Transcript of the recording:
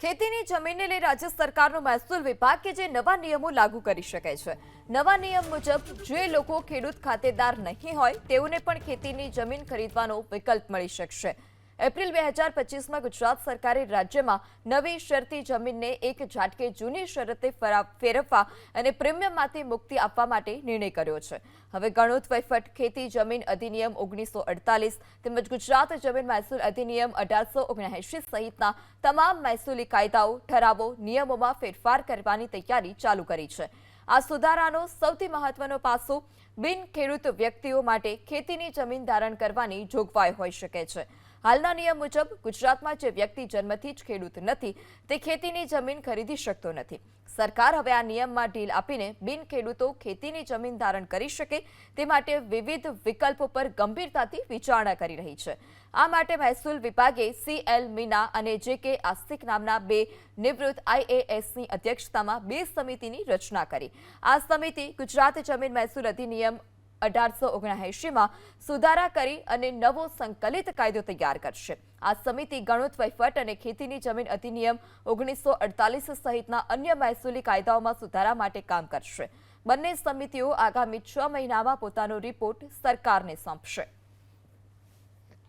ખેતીની જમીનને લઈ રાજ્ય સરકારનો મહેસૂલ વિભાગ કે જે નવા નિયમો લાગુ કરી શકે છે। નવા નિયમ મુજબ જે લોકો ખેડૂત ખાતેદાર નહીં હોય તેઓને પણ ખેતીની જમીન ખરીદવાનો વિકલ્પ મળી શકશે। એપ્રિલ 2025માં ગુજરાત સરકારે રાજ્યમાં નવી શરતી જમીનને એક ઝાટકે જૂની શરતે ફેરવવા અને પ્રીમિયમમાંથી મુક્તિ આપવા માટે નિર્ણય કર્યો છે। હવે ગણોત વહીવટ ખેતી જમીન અધિનિયમ 1948 તેમજ ગુજરાત જમીન મહેસૂલ અધિનિયમ 1879 સહિતના તમામ મહેસૂલી કાયદાઓ ઠરાવો નિયમોમાં ફેરફાર કરવાની તૈયારી ચાલુ કરી છે। આ સુધારાનો સૌથી મહત્વનો પાસો બિન ખેડૂત વ્યક્તિઓ માટે ખેતીની જમીન ધારણ કરવાની જોગવાઈ હોઈ શકે છે। હાલના નિયમ મુજબ ગુજરાતમાં જે વ્યક્તિ જન્મથી જ ખેડૂત નથી તે ખેતીની જમીન ખરીદી શકતો નથી। સરકાર હવે આ નિયમમાં ઢીલ આપીને બિન ખેડૂતો ખેતીની જમીન ધારણ કરી શકે તે માટે વિવિધ વિકલ્પો પર ગંભીરતાથી વિચારણા કરી રહી છે। આ માટે મહેસૂલ વિભાગે CL મીના અને JK આસ્તિક નામના બે નિવૃત્ત IASની અધ્યક્ષતામાં બે સમિતિની રચના કરી। આ સમિતિ ગુજરાત જમીન મહેસૂલ અધિનિયમ 1879માં સુધારા કરી અને નવો સંકલિત કાયદો તૈયાર કરશે। આ સમિતિ ગણોત વહીવટ અને ખેતીની જમીન અધિનિયમ 1948 સહિતના અન્ય મહેસૂલી કાયદાઓમાં સુધારા માટે કામ કરશે। બંને સમિતિઓ આગામી 6 મહિનામાં પોતાનો રિપોર્ટ સરકારને સોંપશે।